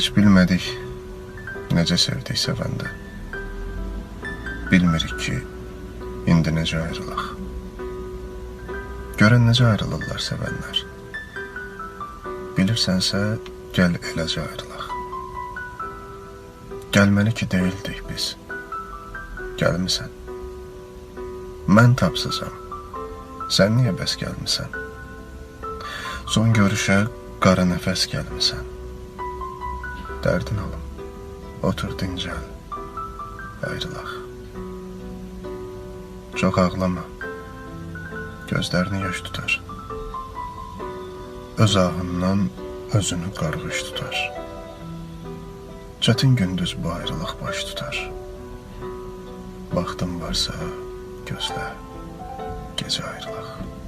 Heç bilmədik necə sevdik sevəndə. Bilmirik ki, indi necə ayrılaq. Görən necə ayrılırlar sevənlər. Bilirsənsə, gəl eləcə ayrılaq. Gəlməli ki, deyildik biz. Gəlmisən. Mən tapsızam. Sən niyə bəs gəlmisən? Son görüşə qara nəfəs gəlmisən. Dərdin alım, otur dincəl, ayrılaq. Çox ağlama, gözlərini yaş tutar. Öz ahından özünü qarğış tutar. Çətin gündüz bu ayrılıq baş tutar. Vaxtın varsa gözlə, gecə ayrılaq.